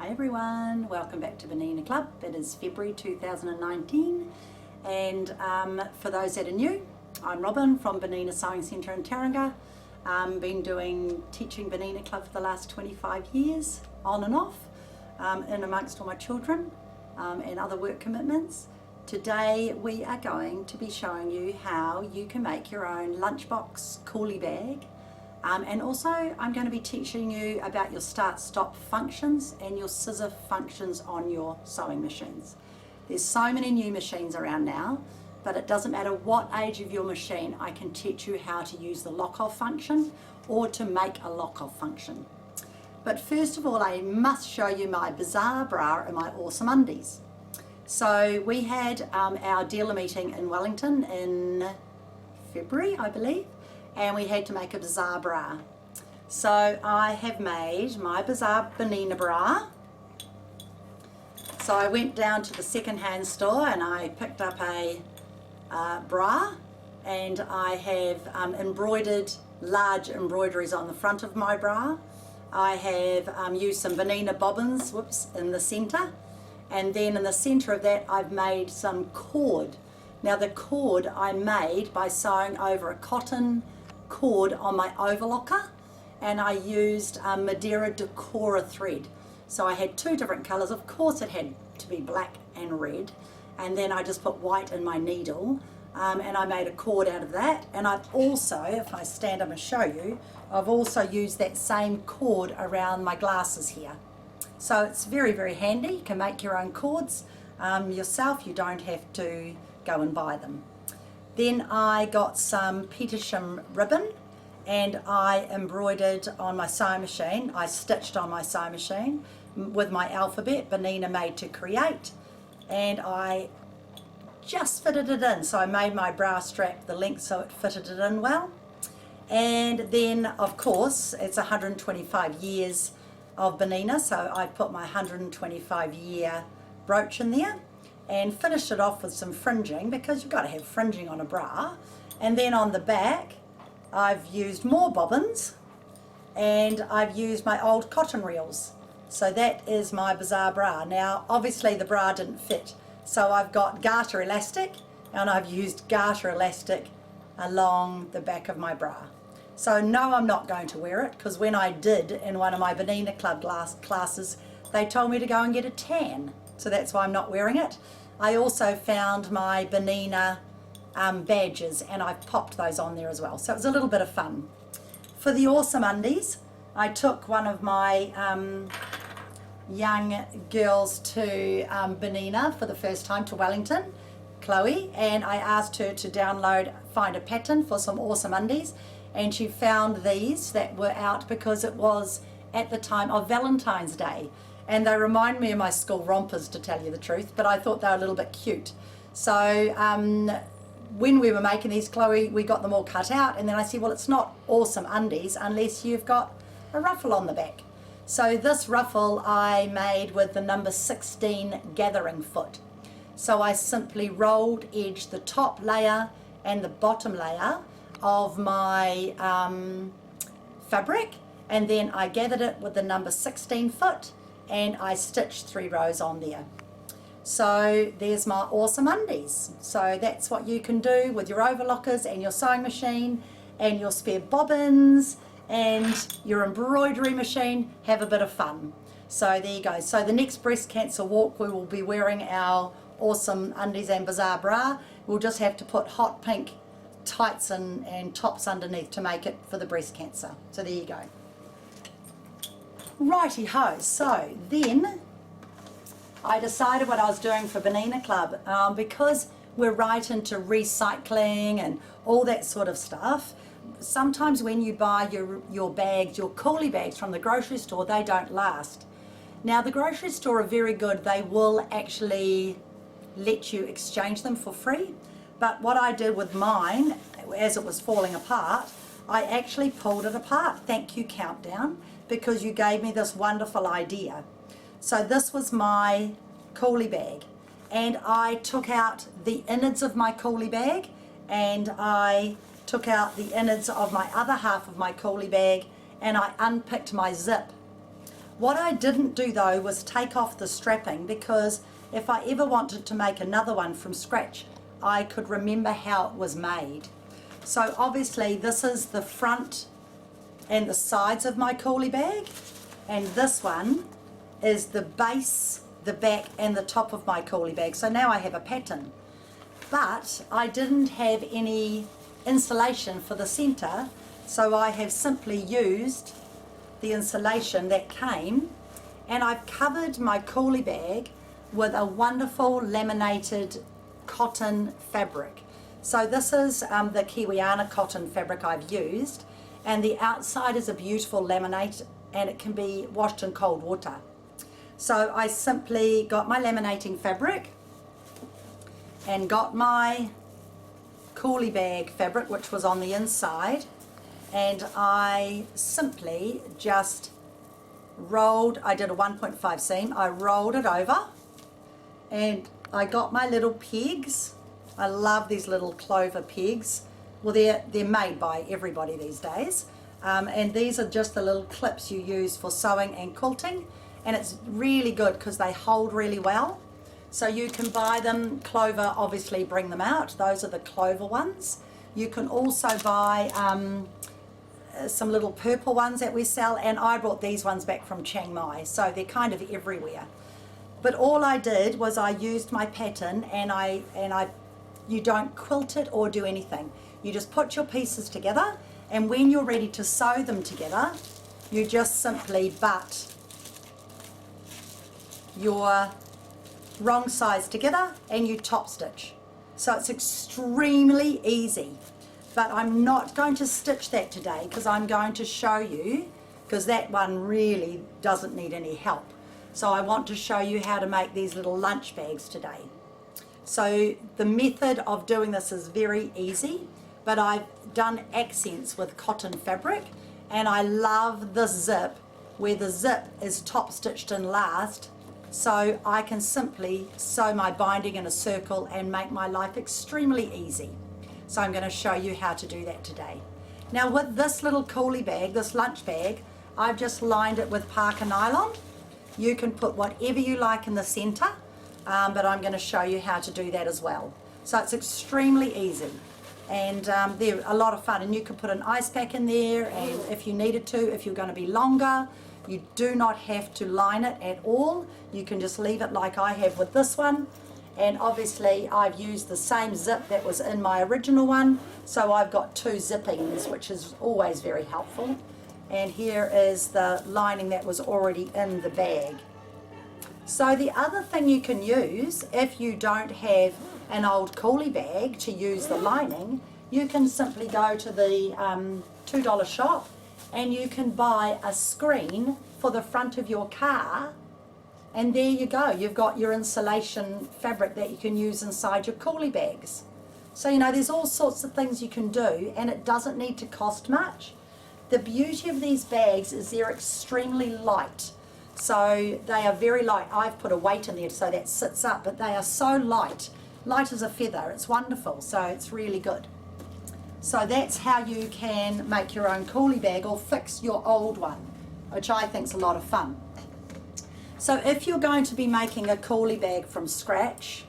Hi everyone, welcome back to Bernina Club. It is February 2019 and for those that are new, I'm Robin from Bernina Sewing Centre in Tauranga. Been teaching Bernina Club for the last 25 years on and off in amongst all my children and other work commitments. Today we are going to be showing you how you can make your own lunchbox coolie bag. And also I'm going to be teaching you about your start-stop functions and your scissor functions on your sewing machines. There's so many new machines around now, but it doesn't matter what age of your machine, I can teach you how to use the lock-off function or to make a lock-off function. But first of all, I must show you my Bizzare bra and my awesome undies. So we had our dealer meeting in Wellington in February, I believe. And we had to make a Bizzare bra. So I have made my Bizzare Bernina bra. So I went down to the second-hand store and I picked up a bra, and I have embroidered large embroideries on the front of my bra. I have used some Bernina bobbins, in the center, and then in the center of that I've made some cord. Now the cord I made by sewing over a cotton cord on my overlocker, and I used Madeira Decora thread. So I had two different colors. Of course it had to be black and red, and then I just put white in my needle and I made a cord out of that. And I've also, if I stand up and show you, I've also used that same cord around my glasses here. So it's very, very handy. You can make your own cords yourself. You don't have to go and buy them. Then I got some Petersham ribbon and I embroidered on my sewing machine. I stitched on my sewing machine with my alphabet, Bernina made to create, and I just fitted it in. So I made my bra strap the length so it fitted it in well. And then of course it's 125 years of Bernina, so I put my 125-year brooch in there and finished it off with some fringing, because you've got to have fringing on a bra. And then on the back I've used more bobbins and I've used my old cotton reels. So that is my Bizzare bra. Now obviously the bra didn't fit, so I've got garter elastic and I've used garter elastic along the back of my bra. So no, I'm not going to wear it, because when I did in one of my Bernina Club classes they told me to go and get a tan. So that's why I'm not wearing it. I also found my Bernina badges and I've popped those on there as well. So it was a little bit of fun. For the awesome undies, I took one of my young girls to Bernina for the first time, to Wellington, Chloe, and I asked her to find a pattern for some awesome undies, and she found these that were out because it was at the time of Valentine's Day. And they remind me of my school rompers, to tell you the truth, but I thought they were a little bit cute. So when we were making these, Chloe, we got them all cut out, and then I said, well, it's not awesome undies unless you've got a ruffle on the back. So this ruffle I made with the number 16 gathering foot. So I simply rolled edged the top layer and the bottom layer of my fabric, and then I gathered it with the number 16 foot, and I stitched 3 rows on there. So there's my awesome undies. So that's what you can do with your overlockers and your sewing machine and your spare bobbins and your embroidery machine. Have a bit of fun. So there you go. So the next breast cancer walk we will be wearing our awesome undies and Bizzare bra. We'll just have to put hot pink tights and tops underneath to make it for the breast cancer. So there you go. Righty ho, so then I decided what I was doing for Bernina Club, because we're right into recycling and all that sort of stuff. Sometimes when you buy your bags, your coolie bags from the grocery store, they don't last. Now the grocery store are very good. They will actually let you exchange them for free. But what I did with mine, as it was falling apart, I actually pulled it apart. Thank you, Countdown, because you gave me this wonderful idea. So this was my coolie bag, and I took out the innards of my coolie bag, and I took out the innards of my other half of my coolie bag, and I unpicked my zip. What I didn't do though was take off the strapping, because if I ever wanted to make another one from scratch, I could remember how it was made. So obviously this is the front and the sides of my coolie bag, and this one is the base, the back and the top of my coolie bag. So now I have a pattern, but I didn't have any insulation for the center, so I have simply used the insulation that came, and I've covered my coolie bag with a wonderful laminated cotton fabric. So this is the Kiwiana cotton fabric I've used, and the outside is a beautiful laminate, and it can be washed in cold water. So I simply got my laminating fabric and got my coolie bag fabric, which was on the inside, and I simply just rolled, I did a 1.5 seam, I rolled it over, and I got my little pegs. I love these little clover pegs. Well, they're made by everybody these days, and these are just the little clips you use for sewing and quilting, and it's really good because they hold really well. So you can buy them, Clover obviously bring them out, those are the Clover ones. You can also buy some little purple ones that we sell, and I brought these ones back from Chiang Mai, so they're kind of everywhere. But all I did was I used my pattern, and you don't quilt it or do anything. You just put your pieces together, and when you're ready to sew them together, you just simply butt your wrong size together and you top stitch. So it's extremely easy, but I'm not going to stitch that today because I'm going to show you, because that one really doesn't need any help. So I want to show you how to make these little lunch bags today. So the method of doing this is very easy, but I've done accents with cotton fabric, and I love this zip where the zip is top stitched in last, so I can simply sew my binding in a circle and make my life extremely easy. So I'm going to show you how to do that today. Now with this little coolie bag, this lunch bag, I've just lined it with Parker nylon. You can put whatever you like in the center, but I'm going to show you how to do that as well. So it's extremely easy, and they're a lot of fun, and you can put an ice pack in there, and if you needed to, if you're going to be longer, you do not have to line it at all. You can just leave it like I have with this one, and obviously I've used the same zip that was in my original one, so I've got two zippings, which is always very helpful. And here is the lining that was already in the bag. So the other thing you can use, if you don't have an old coolie bag to use the lining, you can simply go to the $2 shop and you can buy a screen for the front of your car, and there you go, you've got your insulation fabric that you can use inside your coolie bags. So you know, there's all sorts of things you can do, and it doesn't need to cost much. The beauty of these bags is they're extremely light. So they are very light. I've put a weight in there so that sits up, but they are so light. Light as a feather. It's wonderful. So it's really good. So that's how you can make your own coolie bag or fix your old one, which I think is a lot of fun. So if you're going to be making a coolie bag from scratch,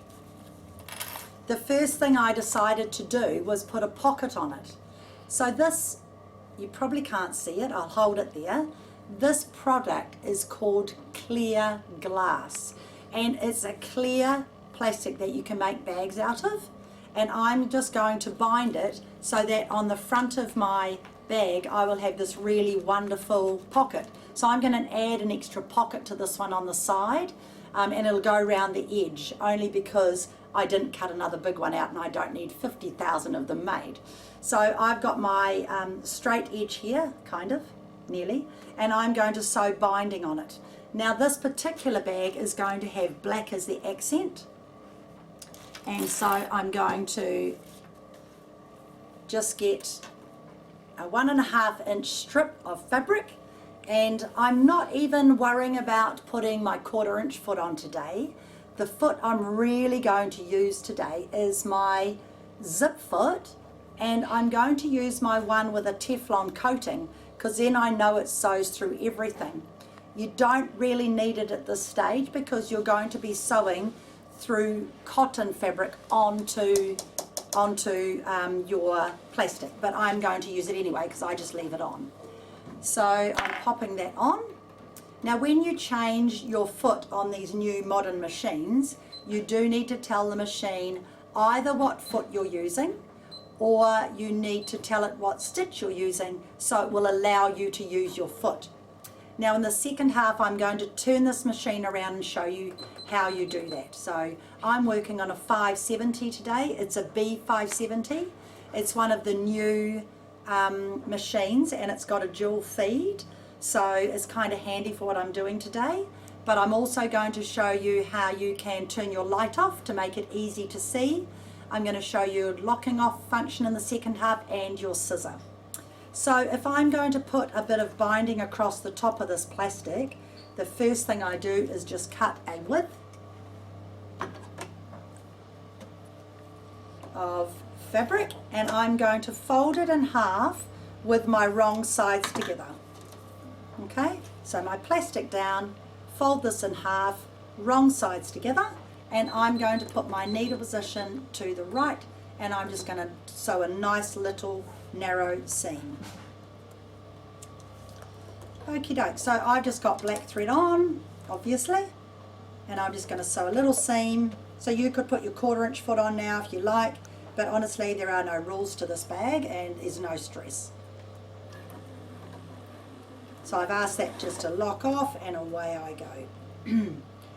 the first thing I decided to do was put a pocket on it. So this, you probably can't see it, I'll hold it there. This product is called clear glass, and it's a clear plastic that you can make bags out of, and I'm just going to bind it so that on the front of my bag I will have this really wonderful pocket. So I'm going to add an extra pocket to this one on the side, and it'll go around the edge, only because I didn't cut another big one out and I don't need 50,000 of them made. So I've got my straight edge here, kind of, nearly, and I'm going to sew binding on it. Now this particular bag is going to have black as the accent, and so I'm going to just get a 1.5 inch strip of fabric, and I'm not even worrying about putting my 1/4 inch foot on today. The foot I'm really going to use today is my zip foot, and I'm going to use my one with a Teflon coating, because then I know it sews through everything. You don't really need it at this stage because you're going to be sewing through cotton fabric onto your plastic, but I'm going to use it anyway because I just leave it on. So I'm popping that on. Now when you change your foot on these new modern machines, you do need to tell the machine either what foot you're using, or you need to tell it what stitch you're using so it will allow you to use your foot. Now in the second half I'm going to turn this machine around and show you how you do that. So I'm working on a 570 today. It's a B570. It's one of the new machines, and it's got a dual feed, so it's kind of handy for what I'm doing today. But I'm also going to show you how you can turn your light off to make it easy to see. I'm going to show you a locking off function in the second half and your scissor. So if I'm going to put a bit of binding across the top of this plastic, the first thing I do is just cut a width of fabric, and I'm going to fold it in half with my wrong sides together. Okay, so my plastic down, fold this in half, wrong sides together, and I'm going to put my needle position to the right, and I'm just going to sew a nice little narrow seam. Okie doke, so I've just got black thread on, obviously, and I'm just going to sew a little seam. So you could put your 1/4 inch foot on now if you like, but honestly there are no rules to this bag and there's no stress. So I've asked that just to lock off, and away I go.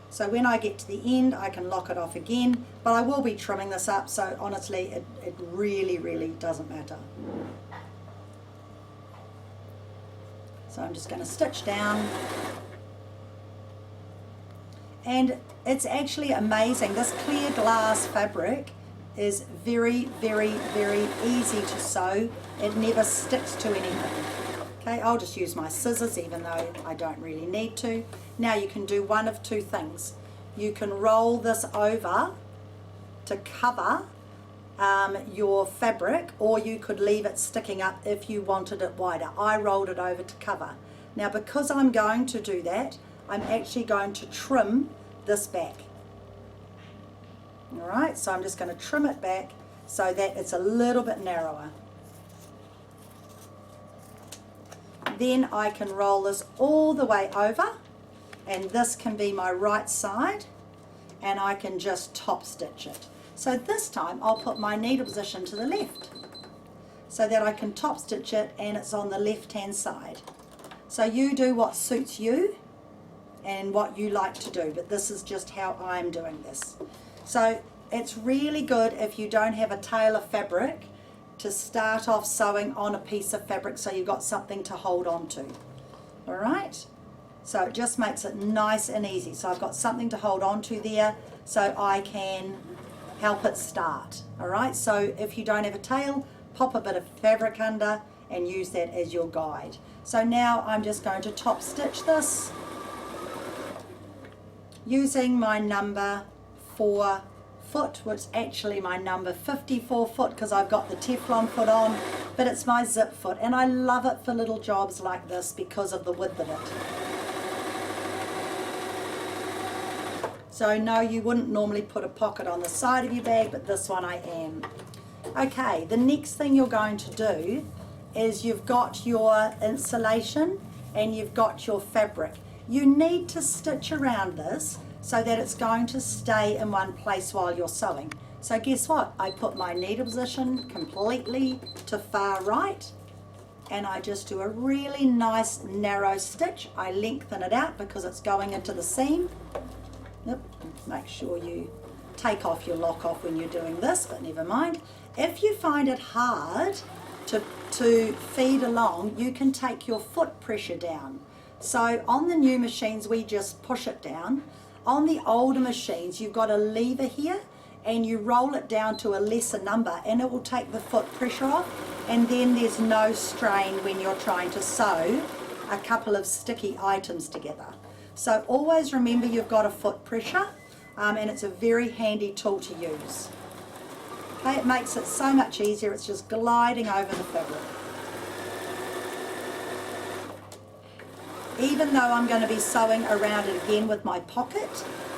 So when I get to the end I can lock it off again, but I will be trimming this up, so honestly it really doesn't matter. So I'm just going to stitch down, and it's actually amazing. This clear glass fabric is very easy to sew. It never sticks to anything. Okay, I'll just use my scissors even though I don't really need to. Now you can do one of two things. You can roll this over to cover your fabric, or you could leave it sticking up if you wanted it wider. I rolled it over to cover. Now because I'm going to do that, I'm actually going to trim this back. Alright, so I'm just going to trim it back so that it's a little bit narrower. Then I can roll this all the way over, and this can be my right side, and I can just top stitch it. So this time I'll put my needle position to the left so that I can top stitch it and it's on the left hand side. So you do what suits you and what you like to do, but this is just how I'm doing this. So it's really good if you don't have a tail of fabric to start off sewing on a piece of fabric so you've got something to hold on to. Alright, so it just makes it nice and easy. So I've got something to hold on to there so I can help it start. Alright, so if you don't have a tail, pop a bit of fabric under and use that as your guide. So now I'm just going to top stitch this using my number 4 foot, which is actually my number 54 foot because I've got the Teflon foot on, but it's my zip foot, and I love it for little jobs like this because of the width of it. So no, you wouldn't normally put a pocket on the side of your bag, but this one I am. Okay, the next thing you're going to do is you've got your insulation and you've got your fabric. You need to stitch around this so that it's going to stay in one place while you're sewing. So guess what? I put my needle position completely to far right, and I just do a really nice narrow stitch. I lengthen it out because it's going into the seam. Yep. Make sure you take off your lock off when you're doing this, but never mind. If you find it hard to feed along, you can take your foot pressure down. So on the new machines we just push it down. On the older machines you've got a lever here and you roll it down to a lesser number and it will take the foot pressure off, and then there's no strain when you're trying to sew a couple of sticky items together. So always remember you've got a foot pressure, and it's a very handy tool to use. Okay, it makes it so much easier. It's just gliding over the fabric. even though I'm going to be sewing around it again with my pocket,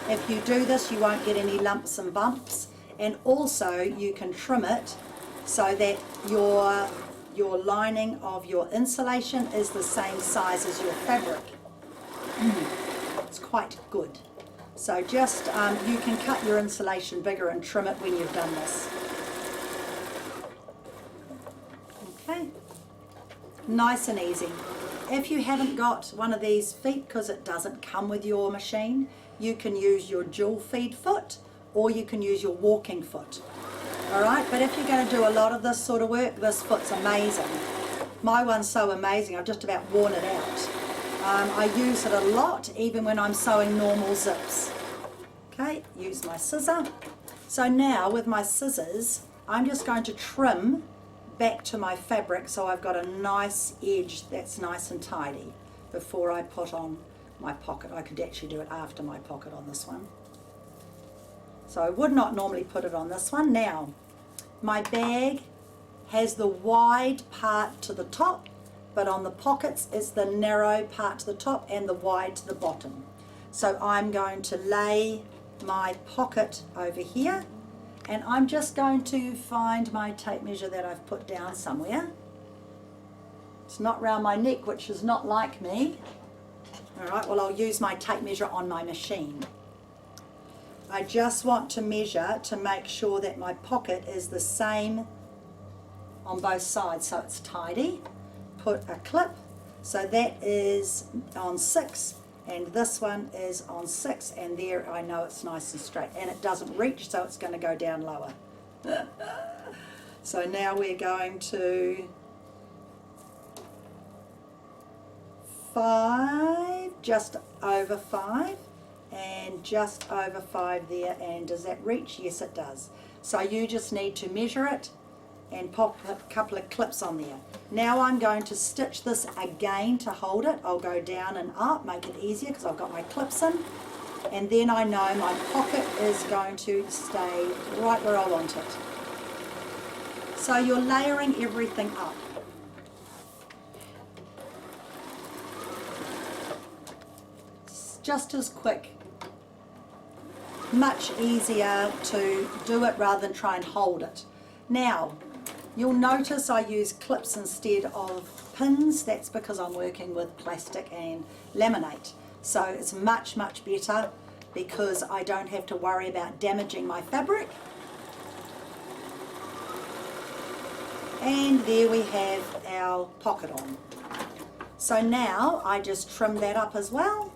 if you do this you won't get any lumps and bumps, and also you can trim it so that your lining of your insulation is the same size as your fabric. It's quite good. So just, you can cut your insulation bigger and trim it when you've done this. Okay, nice and easy. If you haven't got one of these feet, because it doesn't come with your machine, you can use your dual feed foot, or you can use your walking foot. Alright, but if you're going to do a lot of this sort of work, this foot's amazing. My one's so amazing, I've just about worn it out. I use it a lot, even when I'm sewing normal zips. Okay, use my scissor. So now with my scissors, I'm just going to trim back to my fabric so I've got a nice edge that's nice and tidy before I put on my pocket. I could actually do it after my pocket on this one. So I would not normally put it on this one. Now, my bag has the wide part to the top, but on the pockets it's the narrow part to the top and the wide to the bottom. So I'm going to lay my pocket over here, and I'm just going to find my tape measure that I've put down somewhere. It's not round my neck, which is not like me. Alright, well I'll use my tape measure on my machine. I just want to measure to make sure that my pocket is the same on both sides so it's tidy. Put a clip, so that is on 6 and this one is on 6, and there I know it's nice and straight, and it doesn't reach, so it's going to go down lower. So now we're going to 5, just over 5, and just over 5 there. And does that reach? Yes, it does. So you just need to measure it and pop a couple of clips on there. Now I'm going to stitch this again to hold it. I'll go down and up, make it easier because I've got my clips in, and then I know my pocket is going to stay right where I want it. So you're layering everything up. It's just as quick. Much easier to do it rather than try and hold it. Now, you'll notice I use clips instead of pins. That's because I'm working with plastic and laminate. So it's much, much better because I don't have to worry about damaging my fabric. And there we have our pocket on. So now I just trim that up as well.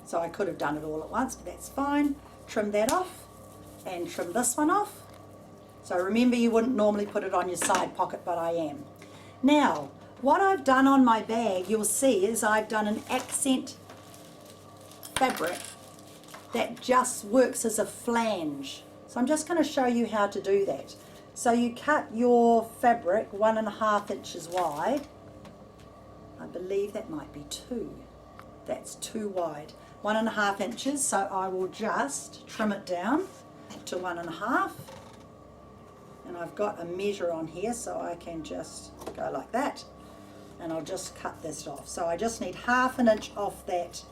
So I could have done it all at once, but that's fine. Trim that off and trim this one off. So remember, you wouldn't normally put it on your side pocket, but I am. Now, what I've done on my bag, you'll see, is I've done an accent fabric that just works as a flange. So I'm just going to show you how to do that. So you cut your fabric 1.5 inches wide. I believe that might be 2. That's too wide. 1.5 inches, so I will just trim it down to 1.5. And I've got a measure on here, so I can just go like that, and I'll just cut this off. So I just need 1/2 inch off that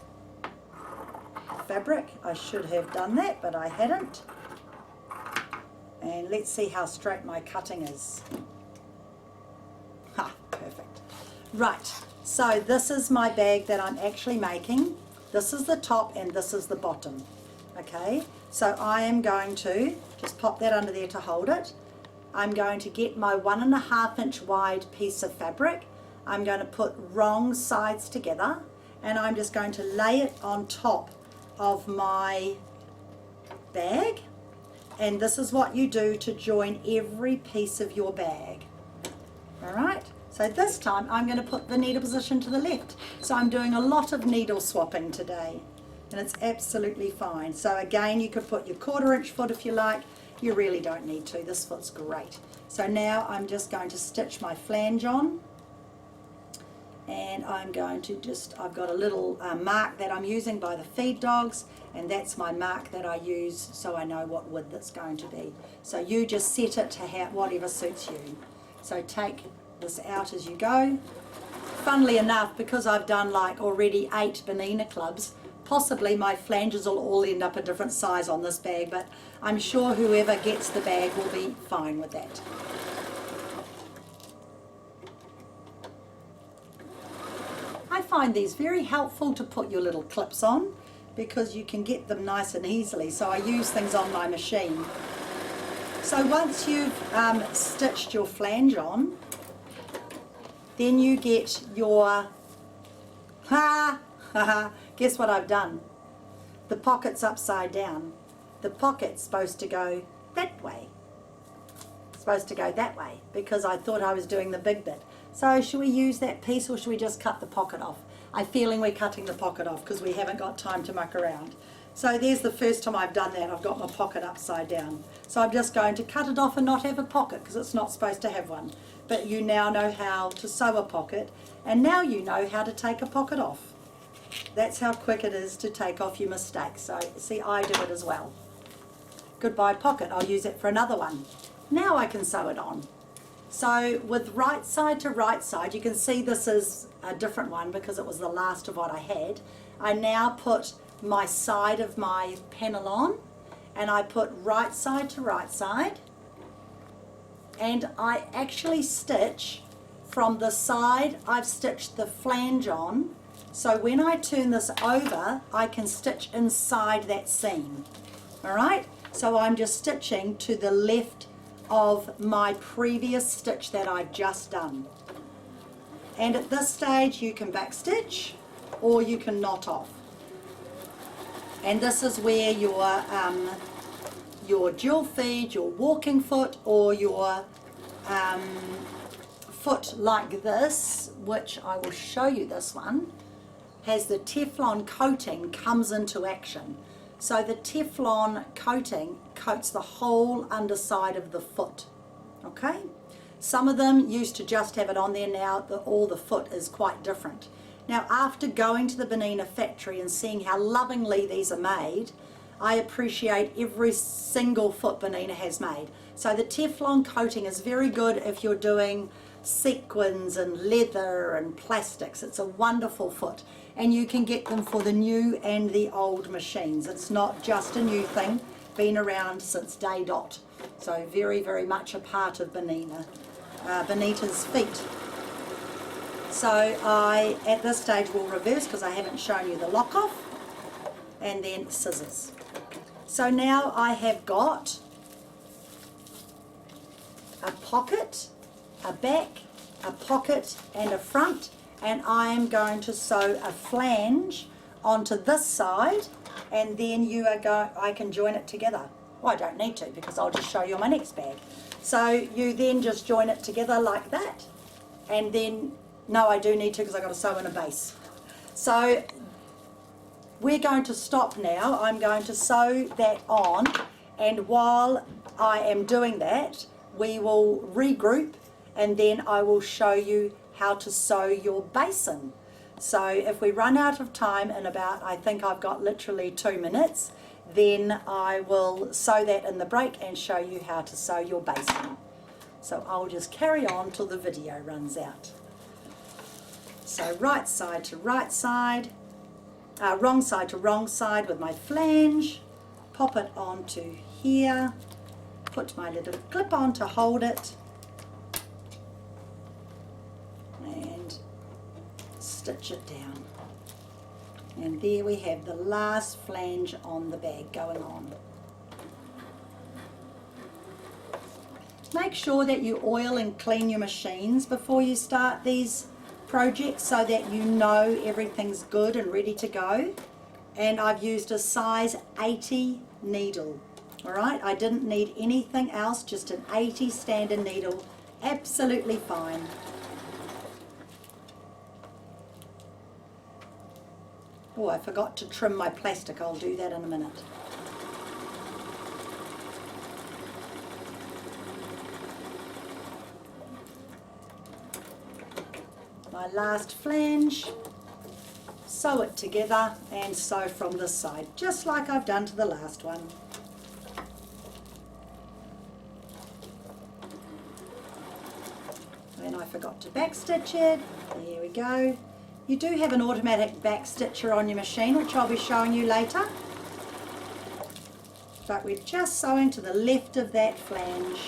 fabric. I should have done that, but I hadn't. And let's see how straight my cutting is. Ha, perfect. Right, so this is my bag that I'm actually making. This is the top and this is the bottom. Okay, so I am going to just pop that under there to hold it. I'm going to get my 1.5 inch wide piece of fabric. I'm going to put wrong sides together, and I'm just going to lay it on top of my bag. And this is what you do to join every piece of your bag. Alright, so this time I'm going to put the needle position to the left. So I'm doing a lot of needle swapping today, and it's absolutely fine. So again, you could put your 1/4 inch foot if you like. You really don't need to. This foot's great. So now I'm just going to stitch my flange on, and I'm going to just, I've got a little mark that I'm using by the feed dogs, and that's my mark that I use so I know what width it's going to be. So you just set it to whatever suits you. So take this out as you go, funnily enough, because I've done like already 8 Bernina clubs, possibly my flanges will all end up a different size on this bag, but I'm sure whoever gets the bag will be fine with that. I find these very helpful to put your little clips on because you can get them nice and easily, so I use things on my machine. So once you've stitched your flange on, then you get your, guess what I've done? The pocket's upside down. The pocket's supposed to go that way. It's supposed to go that way because I thought I was doing the big bit. So should we use that piece or should we just cut the pocket off? I'm feeling we're cutting the pocket off because we haven't got time to muck around. So there's the first time I've done that. I've got my pocket upside down. So I'm just going to cut it off and not have a pocket because it's not supposed to have one. But you now know how to sew a pocket, and now you know how to take a pocket off. That's how quick it is to take off your mistakes. So see, I do it as well. Goodbye pocket, I'll use it for another one. Now I can sew it on. So with right side to right side, you can see this is a different one because it was the last of what I had. I now put my side of my panel on, and I put right side to right side, and I actually stitch from the side I've stitched the flange on, so when I turn this over I can stitch inside that seam. Alright, so I'm just stitching to the left of my previous stitch that I've just done, and at this stage you can back stitch or you can knot off. And this is where your dual feed, your walking foot, or your foot like this, which I will show you, this one, has the Teflon coating, comes into action. So the Teflon coating coats the whole underside of the foot, okay? Some of them used to just have it on there, now all the foot is quite different. Now after going to the Bernina factory and seeing how lovingly these are made, I appreciate every single foot Bernina has made. So the Teflon coating is very good if you're doing sequins and leather and plastics. It's a wonderful foot, and you can get them for the new and the old machines. It's not just a new thing, been around since day dot. So very, very much a part of Bernina, Bernita's feet. So I, at this stage, will reverse because I haven't shown you the lock off, and then scissors. So now I have got a pocket, a back, a pocket and a front, and I am going to sew a flange onto this side, and then I can join it together. Well, I don't need to because I'll just show you on my next bag. So you then just join it together like that, and then, no, I do need to because I've got to sew in a base. So we're going to stop now. I'm going to sew that on, and while I am doing that, we will regroup, and then I will show you how to sew your basin. So if we run out of time in about, I think I've got literally 2 minutes, then I will sew that in the break and show you how to sew your basin. So I'll just carry on till the video runs out. So right side to right side, wrong side to wrong side with my flange, pop it onto here, put my little clip on to hold it, and stitch it down. And there we have the last flange on the bag going on. Make sure that you oil and clean your machines before you start these projects so that you know everything's good and ready to go. And I've used a size 80 needle. Alright, I didn't need anything else, just an 80 standard needle, absolutely fine. Oh, I forgot to trim my plastic, I'll do that in a minute. My last flange, sew it together and sew from this side, just like I've done to the last one. And I forgot to backstitch it, There we go. You do have an automatic back stitcher on your machine, which I'll be showing you later. But we're just sewing to the left of that flange.